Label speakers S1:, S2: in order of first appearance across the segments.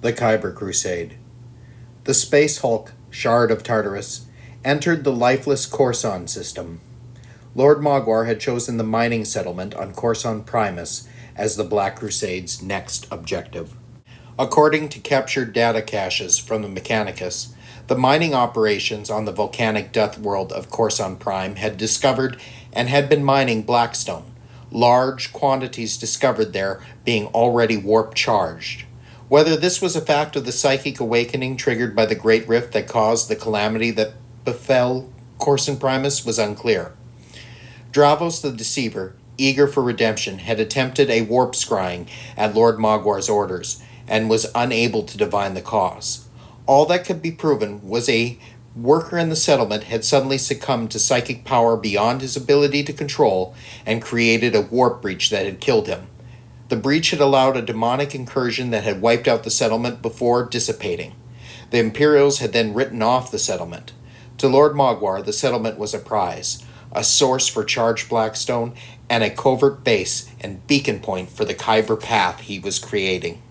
S1: The Khyber Crusade. The Space Hulk, Shard of Tartarus, entered the lifeless Khorson system. Lord Mogwar had chosen the mining settlement on Khorson Primus as the Black Crusade's next objective. According to captured data caches from the Mechanicus, the mining operations on the volcanic death world of Khorson Prime had discovered and had been mining blackstone, large quantities discovered there being already warp charged. Whether this was a fact of the psychic awakening triggered by the Great Rift that caused the calamity that befell Khorson Primus was unclear. Dravos the Deceiver, eager for redemption, had attempted a warp scrying at Lord Mogwar's orders and was unable to divine the cause. All that could be proven was a worker in the settlement had suddenly succumbed to psychic power beyond his ability to control and created a warp breach that had killed him. The breach had allowed a demonic incursion that had wiped out the settlement before dissipating. The Imperials had then written off the settlement. To Lord Mogwar, the settlement was a prize, a source for charged blackstone, and a covert base and beacon point for the Khyber path he was creating.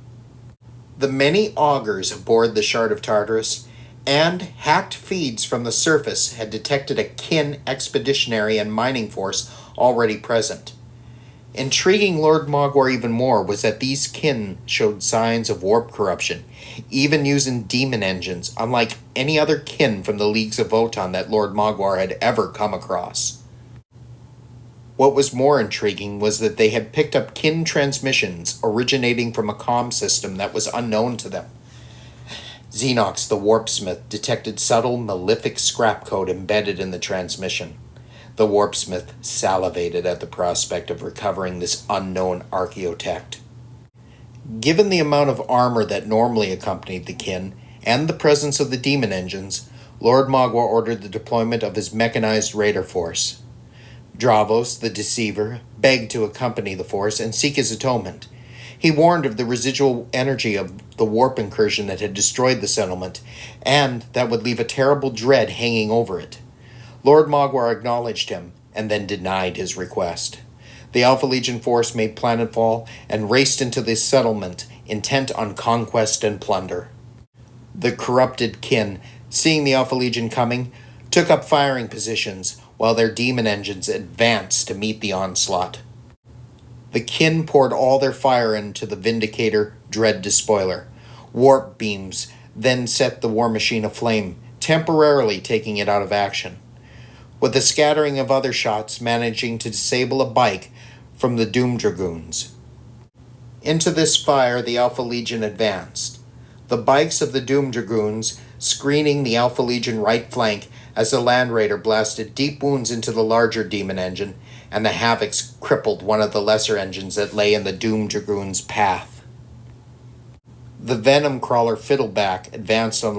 S1: The many augurs aboard the Shard of Tartarus and hacked feeds from the surface had detected a kin expeditionary and mining force already present. Intriguing Lord Mogwar even more was that these kin showed signs of warp corruption, even using demon engines, unlike any other kin from the Leagues of Votann that Lord Mogwar had ever come across. What was more intriguing was that they had picked up kin transmissions originating from a comm system that was unknown to them. Xenox the Warpsmith detected subtle, malefic scrap code embedded in the transmission. The Warpsmith salivated at the prospect of recovering this unknown archaeotect. Given the amount of armor that normally accompanied the kin, and the presence of the demon engines, Lord Mogwar ordered the deployment of his mechanized raider force. Dravos, the Deceiver, begged to accompany the force and seek his atonement. He warned of the residual energy of the warp incursion that had destroyed the settlement, and that would leave a terrible dread hanging over it. Lord Mogwar acknowledged him, and then denied his request. The Alpha Legion force made planetfall and raced into the settlement, intent on conquest and plunder. The corrupted kin, seeing the Alpha Legion coming, took up firing positions, while their demon engines advanced to meet the onslaught. The kin poured all their fire into the Vindicator Dread Despoiler. Warp beams then set the war machine aflame, temporarily taking it out of action, with a scattering of other shots managing to disable a bike from the Doom Dragoons. Into this fire the Alpha Legion advanced, the bikes of the Doom Dragoons screening the Alpha Legion right flank as the Land Raider blasted deep wounds into the larger demon engine, and the Havocs crippled one of the lesser engines that lay in the Doom Dragoon's path. The Venom Crawler Fiddleback advanced on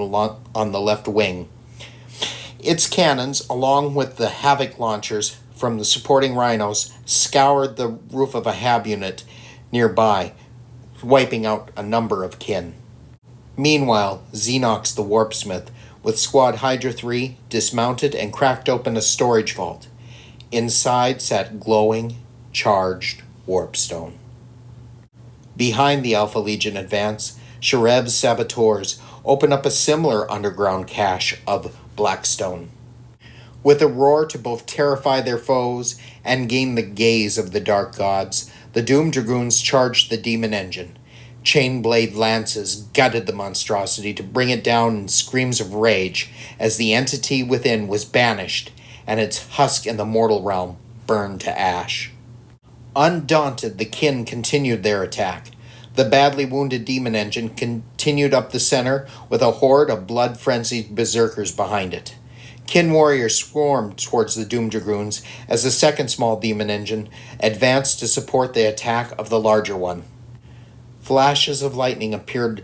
S1: the left wing. Its cannons, along with the Havoc launchers from the supporting rhinos, scoured the roof of a Hab unit nearby, wiping out a number of kin. Meanwhile, Xenox the Warpsmith, with Squad Hydra 3, dismounted and cracked open a storage vault. Inside sat glowing, charged warpstone. Behind the Alpha Legion advance, Sharev's saboteurs open up a similar underground cache of blackstone. With a roar to both terrify their foes and gain the gaze of the dark gods, the Doom Dragoons charged the demon engine. Chain-blade lances gutted the monstrosity to bring it down in screams of rage as the entity within was banished and its husk in the mortal realm burned to ash. Undaunted, the kin continued their attack. The badly wounded demon engine continued up the center with a horde of blood-frenzied berserkers behind it. Kin warriors swarmed towards the Doom Dragoons as the second small demon engine advanced to support the attack of the larger one. Flashes of lightning appeared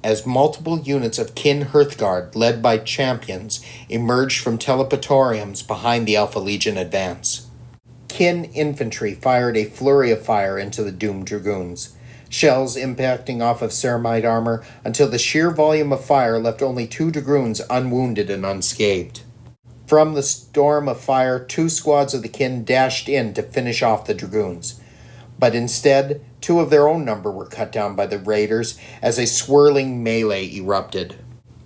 S1: as multiple units of Kin Hearthguard, led by champions, emerged from teleportoriums behind the Alpha Legion advance. Kin infantry fired a flurry of fire into the Doom Dragoons, shells impacting off of ceramide armor until the sheer volume of fire left only 2 Dragoons unwounded and unscathed. From the storm of fire, 2 squads of the Kin dashed in to finish off the Dragoons, but instead Two of their own number were cut down by the raiders as a swirling melee erupted.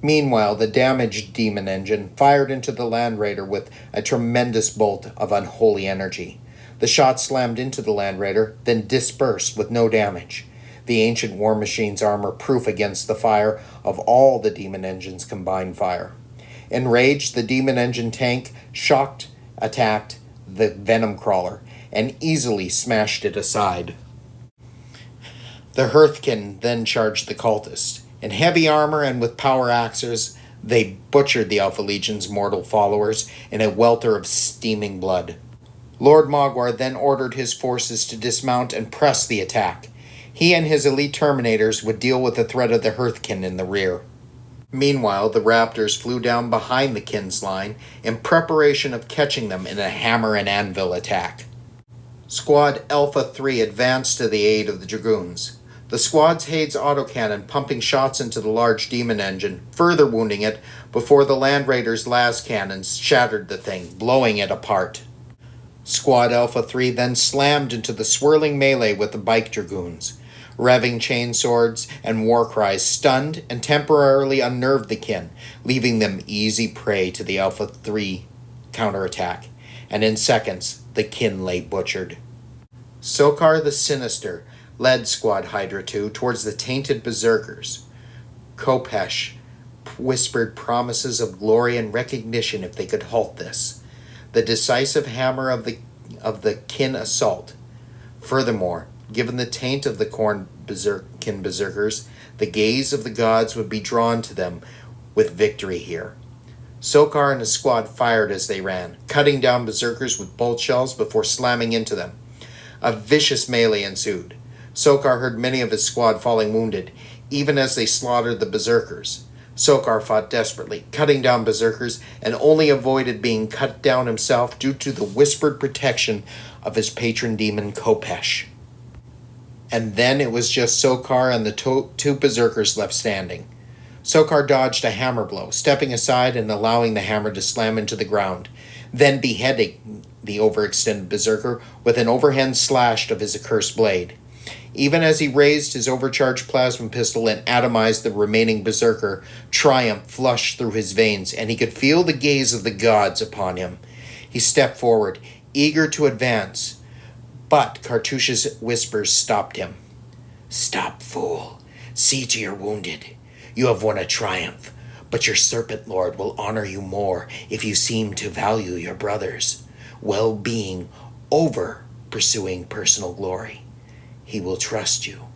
S1: Meanwhile, the damaged demon engine fired into the Land Raider with a tremendous bolt of unholy energy. The shot slammed into the Land Raider, then dispersed with no damage. The ancient war machine's armor proof against the fire of all the demon engine's combined fire. Enraged, the demon engine tank attacked the venom crawler and easily smashed it aside. The Hearthkin then charged the cultist. In heavy armor and with power axes, they butchered the Alpha Legion's mortal followers in a welter of steaming blood. Lord Mogwar then ordered his forces to dismount and press the attack. He and his elite Terminators would deal with the threat of the Hearthkin in the rear. Meanwhile, the Raptors flew down behind the Kin's line in preparation of catching them in a hammer and anvil attack. Squad Alpha 3 advanced to the aid of the Dragoons. The squad's Hades autocannon pumping shots into the large demon engine, further wounding it before the Land Raiders' las cannons shattered the thing, blowing it apart. Squad Alpha 3 then slammed into the swirling melee with the bike Dragoons. Revving chainswords and war cries stunned and temporarily unnerved the Kin, leaving them easy prey to the Alpha 3 counterattack, and in seconds the Kin lay butchered. Sokar the Sinister led Squad Hydra 2 towards the tainted berserkers. Khopesh whispered promises of glory and recognition if they could halt this, the decisive hammer of the Kin assault. Furthermore, given the taint of the Kin berserkers, the gaze of the gods would be drawn to them with victory here. Sokar and his squad fired as they ran, cutting down berserkers with bolt shells before slamming into them. A vicious melee ensued. Sokar heard many of his squad falling wounded, even as they slaughtered the berserkers. Sokar fought desperately, cutting down berserkers, and only avoided being cut down himself due to the whispered protection of his patron demon Khopesh. And then it was just Sokar and the two berserkers left standing. Sokar dodged a hammer blow, stepping aside and allowing the hammer to slam into the ground, then beheading the overextended berserker with an overhand slash of his accursed blade. Even as he raised his overcharged plasma pistol and atomized the remaining berserker, triumph flushed through his veins, and he could feel the gaze of the gods upon him. He stepped forward, eager to advance, but Cartouche's whispers stopped him. "Stop, fool. See to your wounded. You have won a triumph, but your Serpent Lord will honor you more if you seem to value your brother's well-being over pursuing personal glory. He will trust you,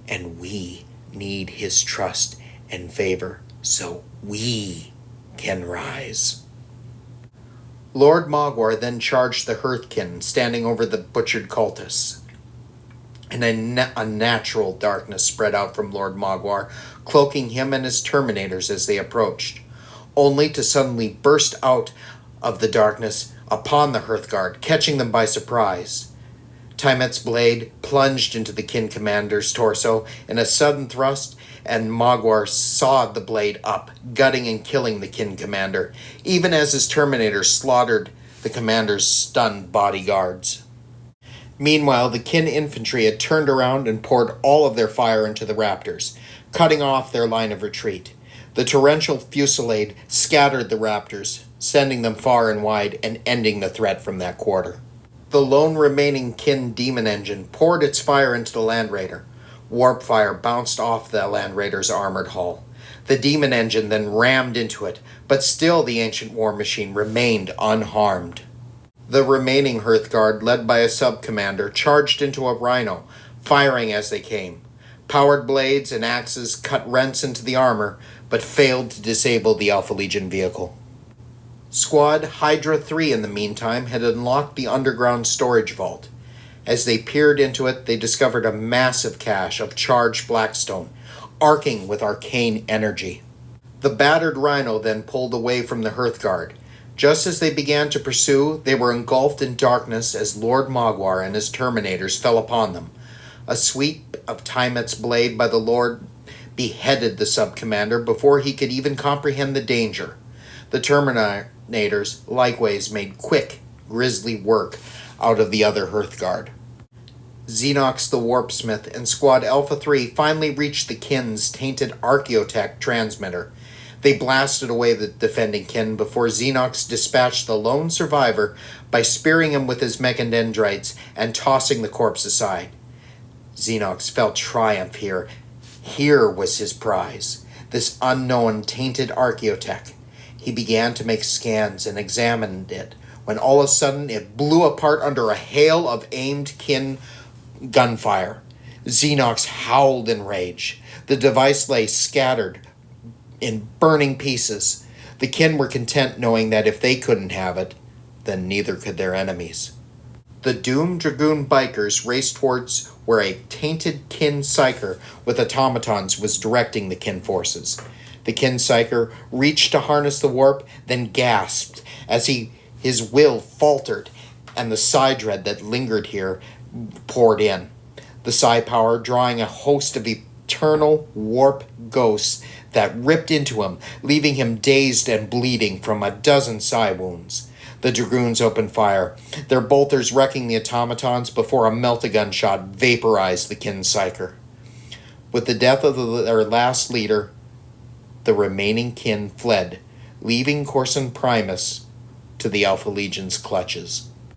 S1: and we need his trust and favor so we can rise." Lord Mogwar then charged the Hearthkin, standing over the butchered cultists. And a unnatural darkness spread out from Lord Mogwar, cloaking him and his Terminators as they approached, only to suddenly burst out of the darkness upon the Hearthguard, catching them by surprise. Tymet's blade plunged into the Kin commander's torso in a sudden thrust, and Mogwar sawed the blade up, gutting and killing the Kin commander, even as his Terminator slaughtered the commander's stunned bodyguards. Meanwhile, the Kin infantry had turned around and poured all of their fire into the Raptors, cutting off their line of retreat. The torrential fusillade scattered the Raptors, sending them far and wide and ending the threat from that quarter. The lone remaining Kin demon engine poured its fire into the Land Raider. Warp fire bounced off the Land Raider's armored hull. The demon engine then rammed into it, but still the ancient war machine remained unharmed. The remaining Hearthguard, led by a sub-commander, charged into a rhino, firing as they came. Powered blades and axes cut rents into the armor, but failed to disable the Alpha Legion vehicle. Squad Hydra 3, in the meantime, had unlocked the underground storage vault. As they peered into it, they discovered a massive cache of charged blackstone, arcing with arcane energy. The battered rhino then pulled away from the Hearthguard. Just as they began to pursue, they were engulfed in darkness as Lord Mogwar and his Terminators fell upon them. A sweep of Tymet's blade by the Lord beheaded the sub-commander before he could even comprehend the danger. The Terminators likewise made quick, grisly work out of the other Hearthguard. Xenox the Warpsmith and Squad Alpha 3 finally reached the Kin's tainted Archaeotech transmitter. They blasted away the defending Kin before Xenox dispatched the lone survivor by spearing him with his mechandendrites and tossing the corpse aside. Xenox felt triumph here. Here was his prize, this unknown tainted Archaeotech. He began to make scans and examined it, when all of a sudden it blew apart under a hail of aimed Kin gunfire. Xenox howled in rage. The device lay scattered in burning pieces. The Kin were content knowing that if they couldn't have it, then neither could their enemies. The doomed Dragoon bikers raced towards where a tainted Kin Psyker with automatons was directing the Kin forces. The Kin Psyker reached to harness the warp, then gasped as his will faltered, and the psi dread that lingered here poured in. The psi power drawing a host of eternal warp ghosts that ripped into him, leaving him dazed and bleeding from a dozen psi wounds. The Dragoons opened fire, their bolters wrecking the automatons before a melt-a-gun shot vaporized the Kin Psyker. With the death of their last leader, the remaining Kin fled, leaving Khorson Primus to the Alpha Legion's clutches.